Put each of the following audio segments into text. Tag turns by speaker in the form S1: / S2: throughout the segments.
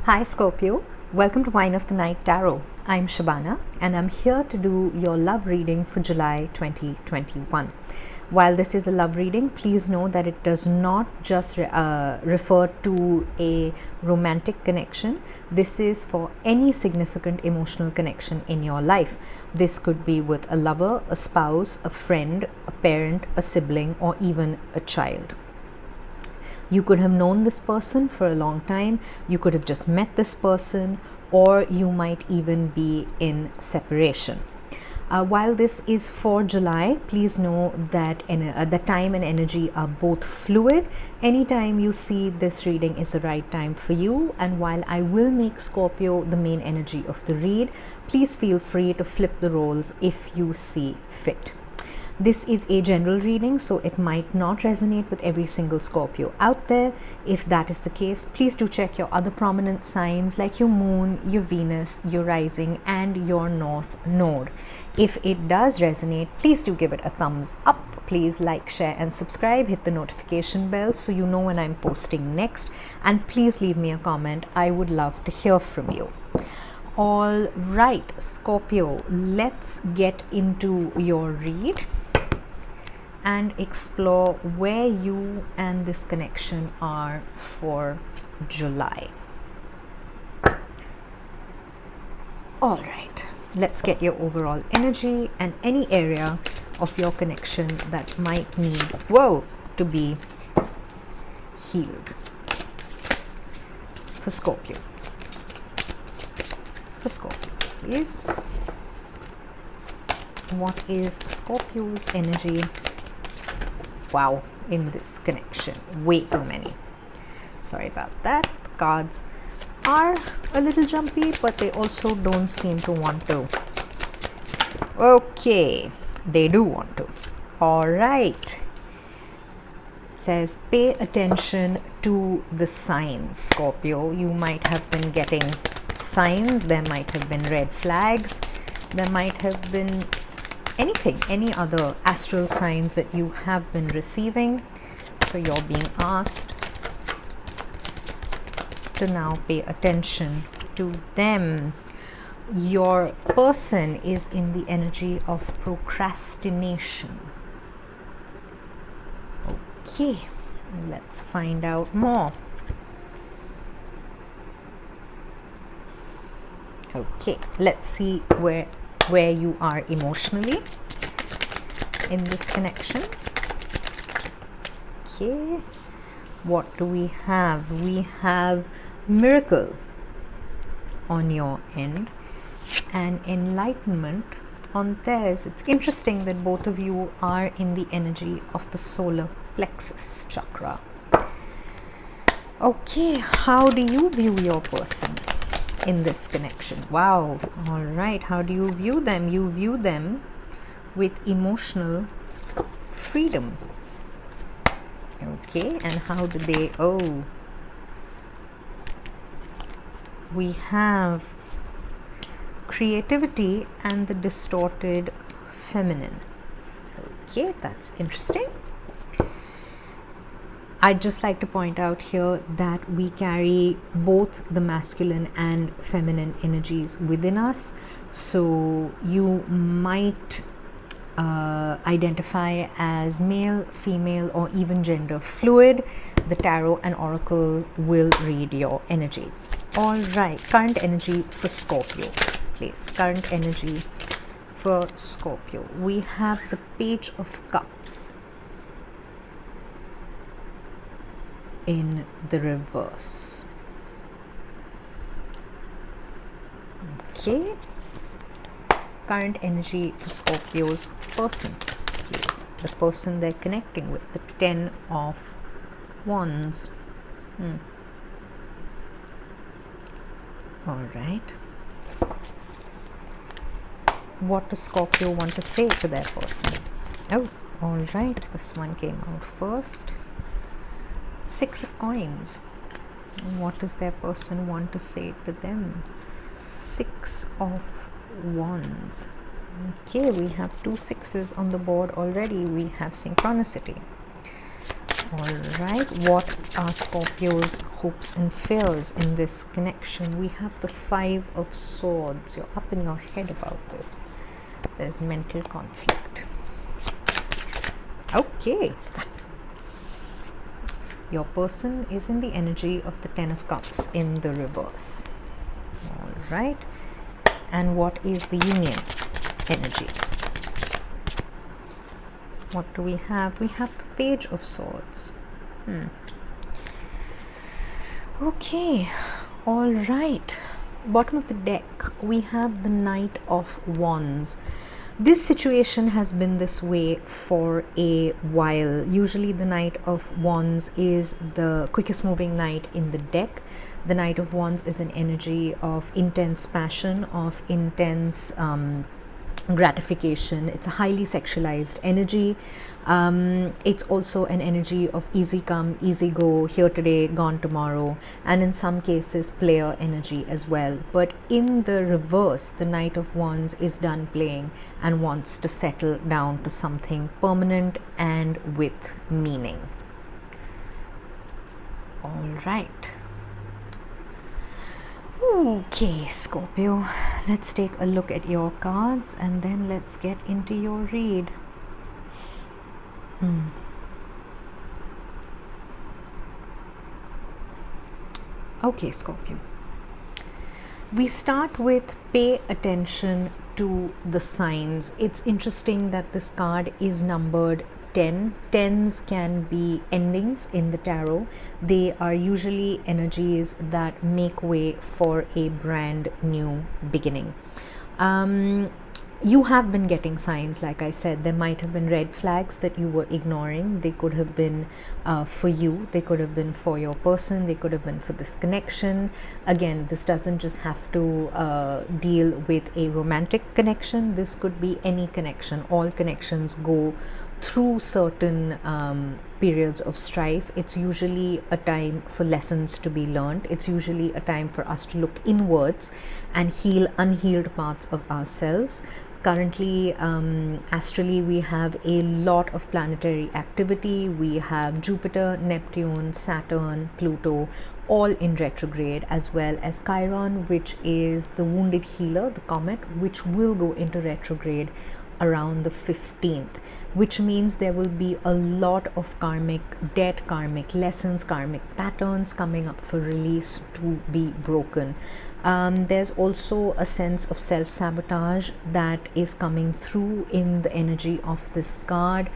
S1: Hi Scorpio, welcome to Wine of the Night Tarot. I'm Shabana and I'm here to do your love reading for July 2021. While this is a love reading, please know that it does not just refer to a romantic connection. This is for any significant emotional connection in your life. This could be with a lover, a spouse, a friend, a parent, a sibling, or even a child. You could have known this person for a long time, you could have just met this person, or you might even be in separation. While this is for July, please know that the time and energy are both fluid. Anytime you see this reading is the right time for you. And while I will make Scorpio the main energy of the read, please feel free to flip the roles if you see fit. This is a general reading, so it might not resonate with every single Scorpio out there. If that is the case, please do check your other prominent signs like your moon, your Venus, your rising, and your north node. If it does resonate, please do give it a thumbs up. Please like, share, and subscribe. Hit the notification bell so you know when I'm posting next. And please leave me a comment. I would love to hear from you. All right, Scorpio, let's get into your read and explore where you and this connection are for July. All right, let's get your overall energy and any area of your connection that might need, to be healed for Scorpio. For Scorpio, please. What is Scorpio's energy? Wow, in this connection, way too many. Sorry about that. The cards are a little jumpy, but they also don't seem to want to. Okay, they do want to. All right. It says, pay attention to the signs, Scorpio. You might have been getting signs, there might have been red flags, there might have been anything, any other astral signs that you have been receiving. So you're being asked to now pay attention to them. Your person is in the energy of procrastination. Okay, let's find out more. Okay, let's see where you are emotionally in this connection. Okay, what do we have? We have miracle on your end and enlightenment on theirs. It's interesting that both of you are in the energy of the solar plexus chakra. Okay, how do you view your person in this connection? Wow. All right, how do you view them? You view them with emotional freedom. Okay, and how do they we have creativity and the distorted feminine. Okay, that's interesting. I'd just like to point out here that we carry both the masculine and feminine energies within us. So you might identify as male, female, or even gender fluid. The tarot and oracle will read your energy. All right, current energy for Scorpio, please. Current energy for Scorpio. We have the Page of Cups in the reverse. Okay, current energy for Scorpio's person, please. The person they're connecting with, the 10 of Wands. All right, what does Scorpio want to say to their person? Oh, all right, this one came out first. 6 of Coins. What does their person want to say to them? 6 of Wands. Okay, we have 2 6s on the board already. We have synchronicity. All right, what are Scorpio's hopes and fears in this connection? We have the Five of Swords. You're up in your head about this. There's mental conflict. Okay. Your person is in the energy of the Ten of Cups in the reverse. All right. And what is the union energy? What do we have? We have the Page of Swords. Okay, all right. Bottom of the deck, we have the Knight of Wands. This situation has been this way for a while. Usually the Knight of Wands is the quickest moving knight in the deck. The Knight of Wands is an energy of intense passion, of intense gratification. It's a highly sexualized energy. It's also an energy of easy come, easy go, here today, gone tomorrow, and in some cases player energy as well. But in the reverse, the Knight of Wands is done playing and wants to settle down to something permanent and with meaning. All right. Okay, Scorpio, let's take a look at your cards and then let's get into your read. Okay, Scorpio. We start with pay attention to the signs. It's interesting that this card is numbered 10. Tens can be endings in the tarot. They are usually energies that make way for a brand new beginning. You have been getting signs, like I said. There might have been red flags that you were ignoring. They could have been for you, they could have been for your person, they could have been for this connection. Again, this doesn't just have to deal with a romantic connection. This could be any connection. All connections go through certain periods of strife. It's usually a time for lessons to be learned. It's usually a time for us to look inwards and heal unhealed parts of ourselves. Currently, astrally, we have a lot of planetary activity. We have Jupiter, Neptune, Saturn, Pluto, all in retrograde, as well as Chiron, which is the wounded healer, the comet, which will go into retrograde around the 15th, which means there will be a lot of karmic debt, karmic lessons, karmic patterns coming up for release to be broken. There's also a sense of self-sabotage that is coming through in the energy of this card.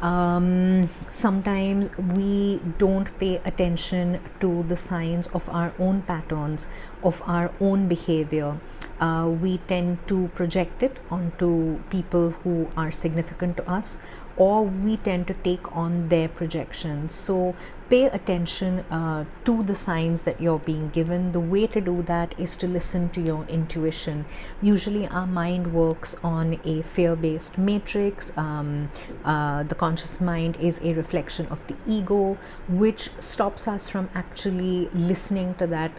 S1: Sometimes we don't pay attention to the signs of our own patterns, of our own behavior. We tend to project it onto people who are significant to us, or we tend to take on their projections. So pay attention to the signs that you're being given. The way to do that is to listen to your intuition. Usually our mind works on a fear-based matrix. The conscious mind is a reflection of the ego, which stops us from actually listening to that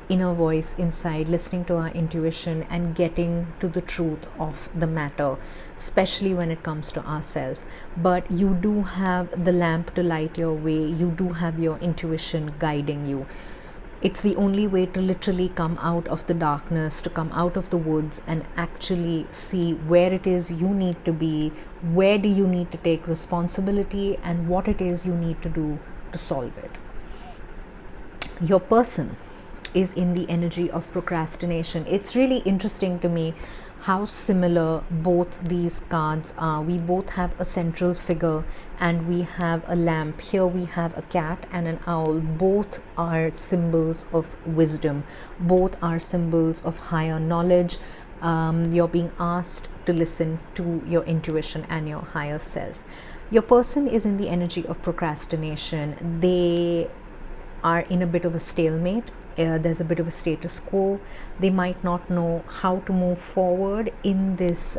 S1: inner voice inside, listening to our intuition and getting to the truth of the matter, especially when it comes to ourselves. But you do have the lamp to light your way. You do have your intuition guiding you. It's the only way to literally come out of the darkness, to come out of the woods and actually see where it is you need to be, where do you need to take responsibility, and what it is you need to do to solve it. Your person is in the energy of procrastination. It's really interesting to me how similar both these cards are. We both have a central figure and we have a lamp. Here we have a cat and an owl. Both are symbols of wisdom. Both are symbols of higher knowledge. You're being asked to listen to your intuition and your higher self. Your person is in the energy of procrastination. They are in a bit of a stalemate. There's a bit of a status quo. They might not know how to move forward in this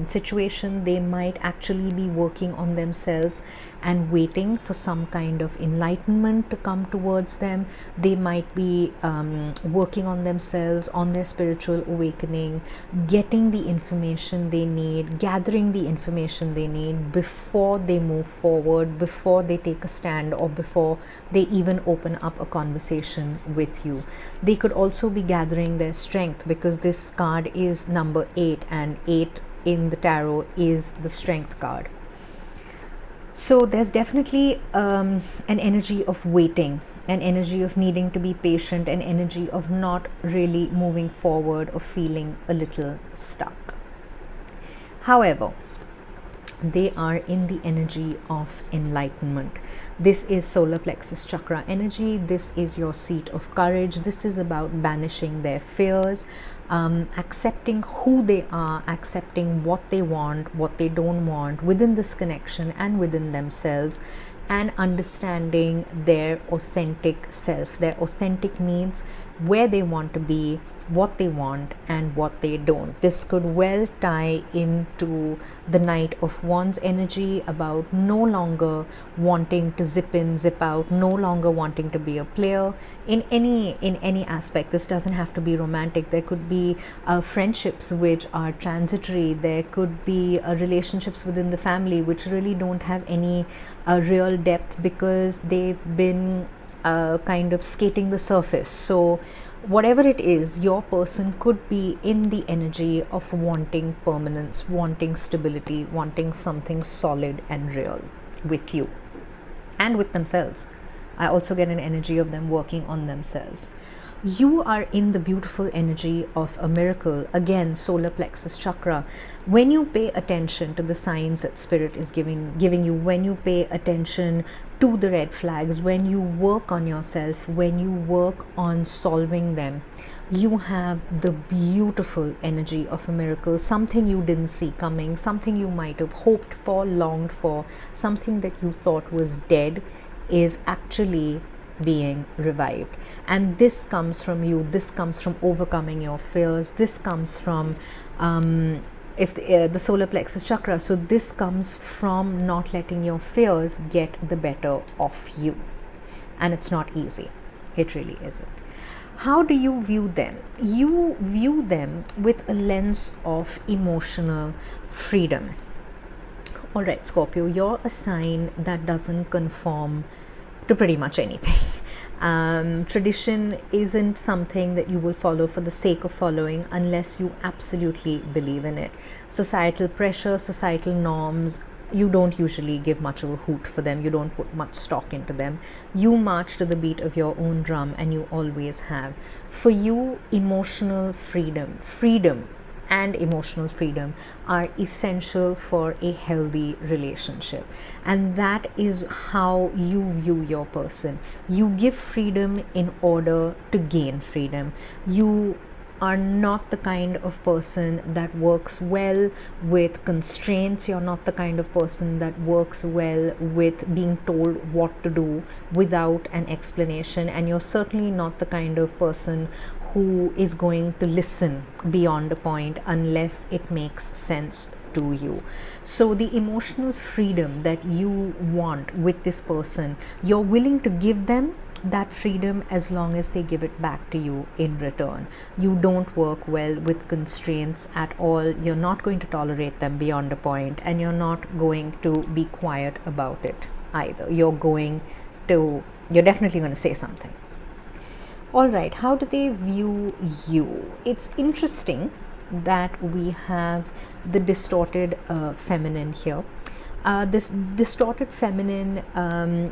S1: situation. They might actually be working on themselves and waiting for some kind of enlightenment to come towards them. They might be working on themselves, on their spiritual awakening, getting the information they need, gathering the information they need before they move forward, before they take a stand, or before they even open up a conversation with you. They could also be gathering their strength, because this card is number 8, and 8 in the tarot is the strength card. So there's definitely an energy of waiting, an energy of needing to be patient, an energy of not really moving forward or feeling a little stuck. However, they are in the energy of enlightenment. This is solar plexus chakra energy. This is your seat of courage. This is about banishing their fears, accepting who they are, accepting what they want, what they don't want within this connection and within themselves, and understanding their authentic self, their authentic needs, where they want to be, what they want and what they don't. This could well tie into the Knight of Wands energy, about no longer wanting to zip in, zip out, no longer wanting to be a player in any aspect. This doesn't have to be romantic. There could be friendships which are transitory. There could be relationships within the family which really don't have any real depth, because they've been kind of skating the surface. So whatever it is, your person could be in the energy of wanting permanence, wanting stability, wanting something solid and real with you and with themselves. I also get an energy of them working on themselves. You are in the beautiful energy of a miracle. Again, solar plexus chakra. When you pay attention to the signs that spirit is giving you, when you pay attention to the red flags, when you work on yourself, when you work on solving them, you have the beautiful energy of a miracle. Something you didn't see coming, something you might have hoped for, longed for, something that you thought was dead is actually being revived. And this comes from you. This comes from overcoming your fears. This comes from the solar plexus chakra. So this comes from not letting your fears get the better of you. And it's not easy. It really isn't. How do you view them? You view them with a lens of emotional freedom. All right, Scorpio, you're a sign that doesn't conform to pretty much anything. Tradition isn't something that you will follow for the sake of following unless you absolutely believe in it. Societal pressure, societal norms, you don't usually give much of a hoot for them. You don't put much stock into them. You march to the beat of your own drum, and you always have. For you, emotional freedom and emotional freedom are essential for a healthy relationship. And that is how you view your person. You give freedom in order to gain freedom. You are not the kind of person that works well with constraints. You're not the kind of person that works well with being told what to do without an explanation. And you're certainly not the kind of person who is going to listen beyond a point unless it makes sense to you. So the emotional freedom that you want with this person, you're willing to give them that freedom as long as they give it back to you in return. You don't work well with constraints at all. You're not going to tolerate them beyond a point, and you're not going to be quiet about it either. You're definitely going to say something. All right, how do they view you? It's interesting that we have the distorted feminine here. This distorted feminine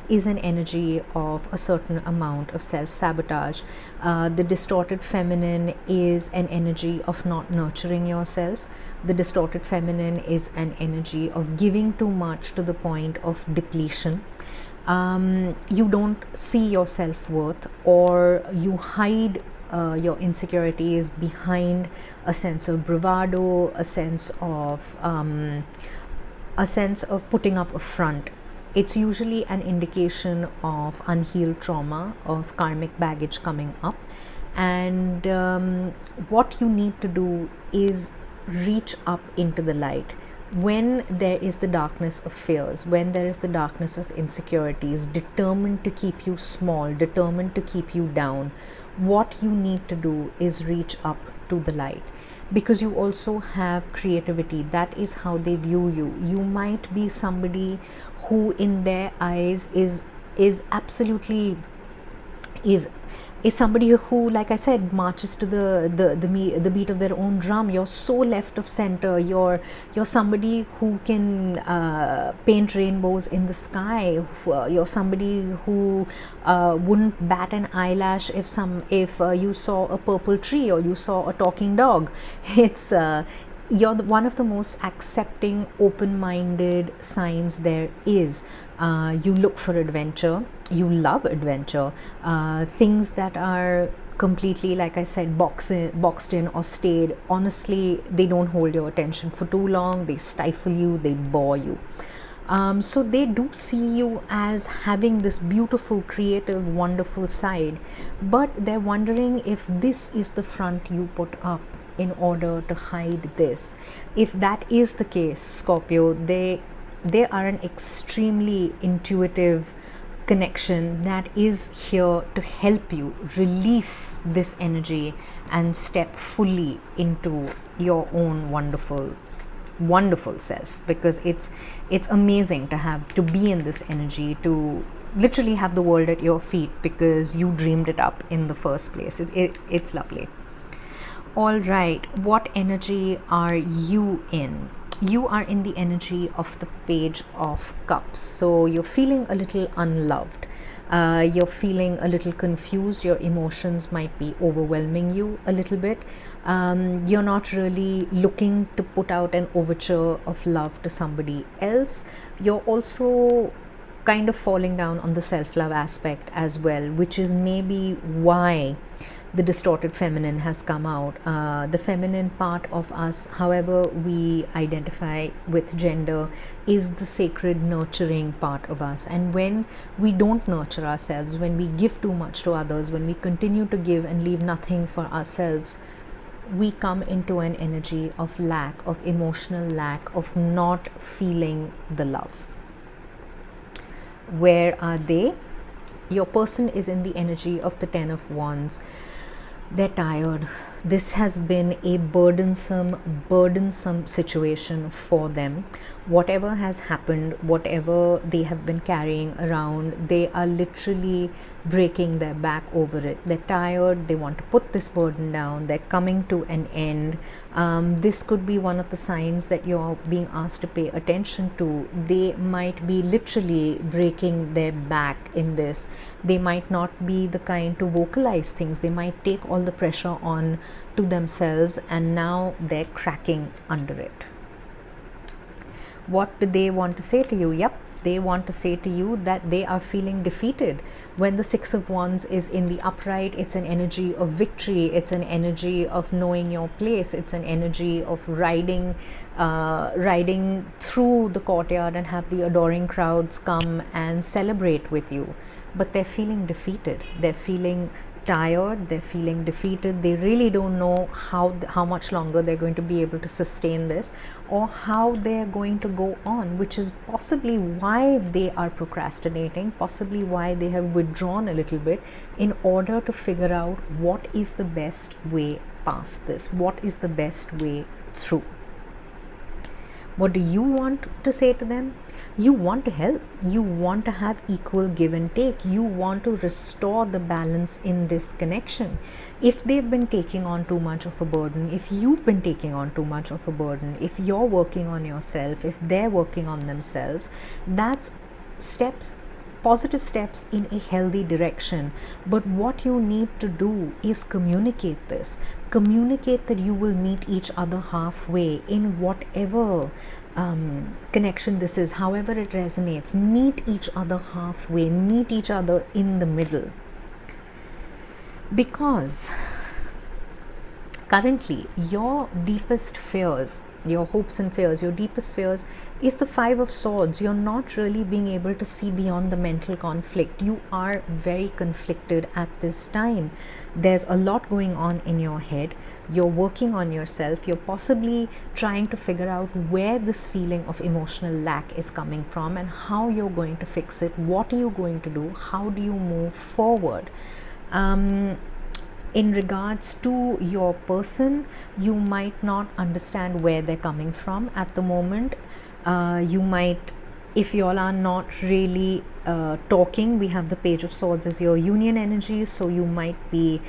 S1: is an energy of a certain amount of self-sabotage. The distorted feminine is an energy of not nurturing yourself. The distorted feminine is an energy of giving too much to the point of depletion. You don't see your self-worth, or you hide your insecurities behind a sense of bravado, a sense of putting up a front. It's usually an indication of unhealed trauma, of karmic baggage coming up. And what you need to do is reach up into the light. When there is the darkness of fears, when there is the darkness of insecurities, determined to keep you small, determined to keep you down, what you need to do is reach up to the light, because you also have creativity. That is how they view you. You might be somebody who in their eyes is absolutely is somebody who, like I said, marches to the beat of their own drum. You're so left of center. You're somebody who can paint rainbows in the sky. You're somebody who wouldn't bat an eyelash if you saw a purple tree or you saw a talking dog. It's you're one of the most accepting, open-minded signs there is. You look for adventure, you love adventure, things that are completely, like I said, boxed in or stayed. Honestly, they don't hold your attention for too long. They stifle you, they bore you. So they do see you as having this beautiful, creative, wonderful side, but they're wondering if this is the front you put up in order to hide this. If that is the case, Scorpio, they are an extremely intuitive connection that is here to help you release this energy and step fully into your own wonderful self, because it's amazing to be in this energy, to literally have the world at your feet because you dreamed it up in the first place. It's lovely. All right, what energy are you in? You are in the energy of the Page of Cups. So you're feeling a little unloved. You're feeling a little confused. Your emotions might be overwhelming you a little bit. You're not really looking to put out an overture of love to somebody else. You're also kind of falling down on the self-love aspect as well, which is maybe why the distorted feminine has come out. The feminine part of us, however we identify with gender, is the sacred nurturing part of us. And when we don't nurture ourselves, when we give too much to others, when we continue to give and leave nothing for ourselves, we come into an energy of lack, of emotional lack, of not feeling the love. Where are they? Your person is in the energy of the Ten of Wands. They're tired. This has been a burdensome situation for them. Whatever has happened, whatever they have been carrying around, they are literally breaking their back over it. They're tired. They want to put this burden down. They're coming to an end. This could be one of the signs that you're being asked to pay attention to. They might be literally breaking their back in this. They might not be the kind to vocalize things. They might take all the pressure on to themselves, and now they're cracking under it. What do they want to say to you? Yep, they want to say to you that they are feeling defeated. When the Six of Wands is in the upright, it's an energy of victory. It's an energy of knowing your place. It's an energy of riding through the courtyard and have the adoring crowds come and celebrate with you. But they're feeling defeated. They're feeling tired, they're feeling defeated. They really don't know how much longer they're going to be able to sustain this, or how they're going to go on, which is possibly why they are procrastinating, possibly why they have withdrawn a little bit, in order to figure out what is the best way past this, what is the best way through. What do you want to say to them? You want to help. You want to have equal give and take. You want to restore the balance in this connection. If they've been taking on too much of a burden, if you've been taking on too much of a burden, if you're working on yourself, if they're working on themselves, that's positive steps in a healthy direction. But what you need to do is communicate this. Communicate that you will meet each other halfway in whatever connection this is, however it resonates. Meet each other halfway, meet each other in the middle. Because Currently, your deepest fears, your hopes and fears, your deepest fears is the Five of Swords. You're not really being able to see beyond the mental conflict. You are very conflicted at this time. There's a lot going on in your head. You're working on yourself. You're possibly trying to figure out where this feeling of emotional lack is coming from and how you're going to fix it. What are you going to do? How do you move forward? In regards to your person, you might not understand where they're coming from at the moment. You might, if you all are not really talking, we have the Page of Swords as your union energy, so you might be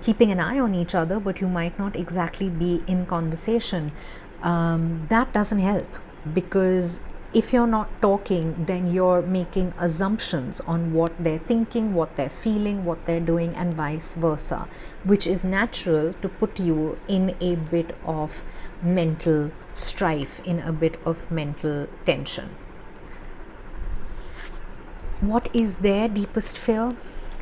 S1: keeping an eye on each other, but you might not exactly be in conversation. That doesn't help, because if you're not talking, then you're making assumptions on what they're thinking, what they're feeling, what they're doing, and vice versa, which is natural to put you in a bit of mental strife, in a bit of mental tension. What is their deepest fear?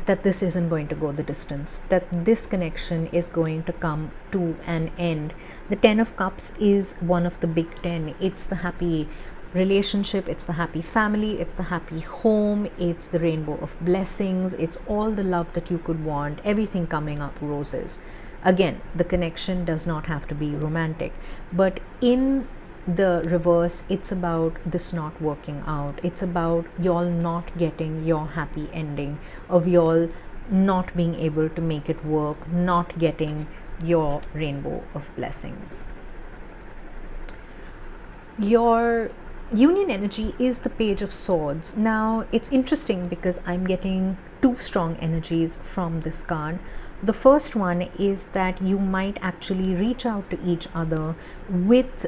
S1: That this isn't going to go the distance, that this connection is going to come to an end. The Ten of Cups is one of the big 10. It's the happy relationship, it's the happy family, it's the happy home, it's the rainbow of blessings, it's all the love that you could want, everything coming up roses. Again, the connection does not have to be romantic, but in the reverse, it's about this not working out. It's about y'all not getting your happy ending, of y'all not being able to make it work, not getting your rainbow of blessings. Your union energy is the Page of Swords. Now, it's interesting because I'm getting two strong energies from this card. The first one is that you might actually reach out to each other with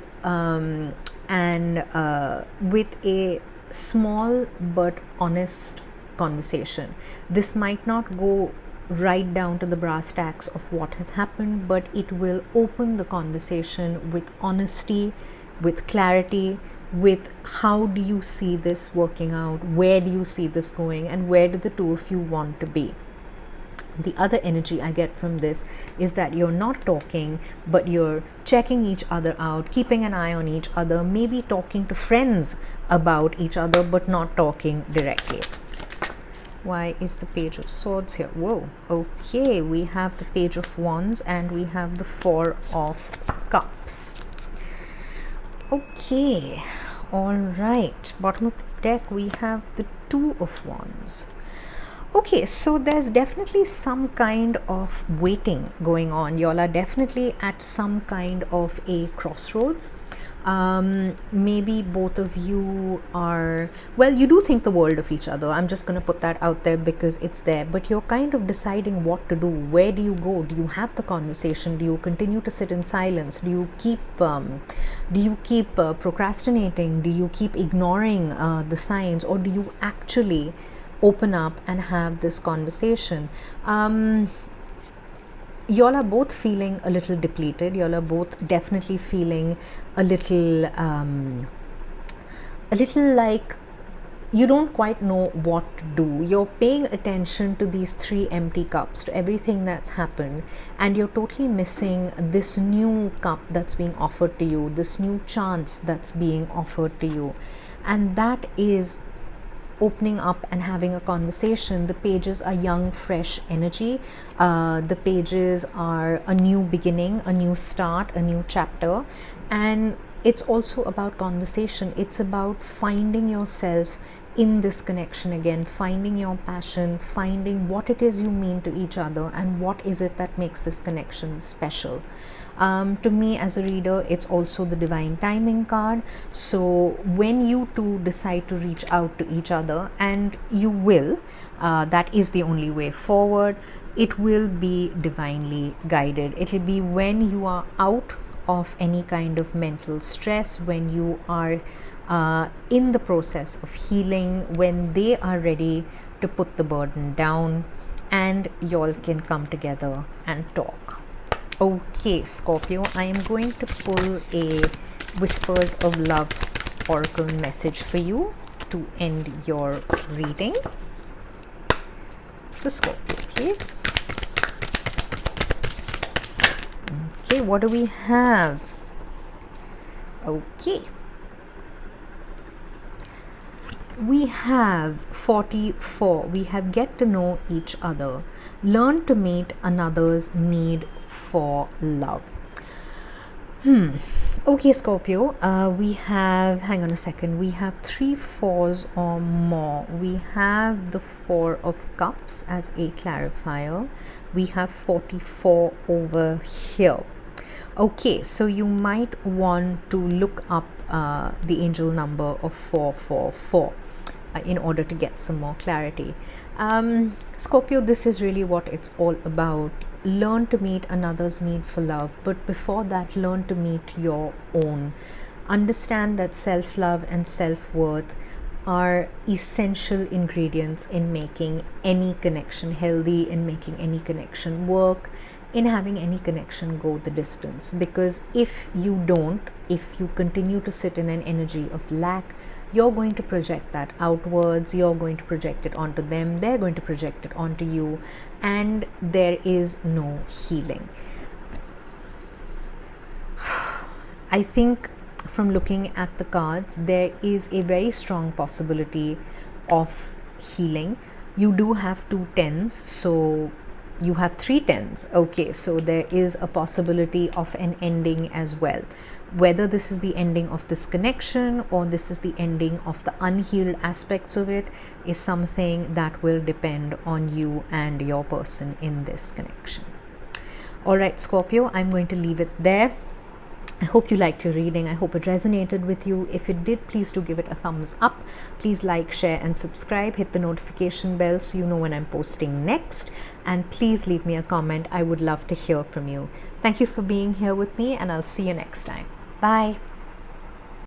S1: with a small but honest conversation. This might not go right down to the brass tacks of what has happened, but it will open the conversation with honesty, with clarity, with how do you see this working out, where do you see this going, and where do the two of you want to be. The other energy I get from this is that you're not talking, but you're checking each other out, keeping an eye on each other, maybe talking to friends about each other, but not talking directly. Why is the Page of Swords here? Whoa, okay, we have the Page of Wands and we have the Four of Cups. Okay, all right, bottom of the deck we have the Two of Wands. Okay, so there's definitely some kind of waiting going on. Y'all are definitely at some kind of a crossroads. Maybe both of you are, well, you do think the world of each other. I'm just going to put that out there because it's there, but you're kind of deciding what to do. Where do you go? Do you have the conversation? Do you continue to sit in silence? Do you keep procrastinating? Do you keep ignoring the signs, or do you actually open up and have this conversation? Y'all are both feeling a little depleted. Y'all are both definitely feeling a little like you don't quite know what to do. You're paying attention to these three empty cups, to everything that's happened, and you're totally missing this new cup that's being offered to you, this new chance that's being offered to you, and that is opening up and having a conversation. The pages are young, fresh energy. The pages are a new beginning, a new start, a new chapter. And it's also about conversation. It's about finding yourself in this connection again, finding your passion, finding what it is you mean to each other, and what is it that makes this connection special. To me as a reader, it's also the divine timing card. So when you two decide to reach out to each other, and you will, that is the only way forward, it will be divinely guided. It will be when you are out of any kind of mental stress, when you are in the process of healing, when they are ready to put the burden down, and y'all can come together and talk. Okay, Scorpio, I am going to pull a Whispers of Love oracle message for you to end your reading. For Scorpio, please. what do we have? Okay. We have 44. We have get to know each other. Learn to meet another's need for love. Okay, Scorpio, we have, hang on a second, we have 3 fours or more. We have the 4 of cups as a clarifier. We have 44 over here. Okay, so you might want to look up the angel number of 444 in order to get some more clarity. Scorpio, this is really what it's all about. Learn to meet another's need for love, but before that, learn to meet your own. Understand that self-love and self-worth are essential ingredients in making any connection healthy, in making any connection work, in having any connection go the distance. Because if you don't, if you continue to sit in an energy of lack, you're going to project that outwards, you're going to project it onto them, they're going to project it onto you, and there is no healing. I think from looking at the cards, there is a very strong possibility of healing. You do have 2 tens, so you have 3 tens. Okay, so there is a possibility of an ending as well. Whether this is the ending of this connection or this is the ending of the unhealed aspects of it is something that will depend on you and your person in this connection. All right, Scorpio, I'm going to leave it there. I hope you liked your reading. I hope it resonated with you. If it did, please do give it a thumbs up. Please like, share, and subscribe. Hit the notification bell so you know when I'm posting next. And please leave me a comment. I would love to hear from you. Thank you for being here with me, and I'll see you next time. Bye.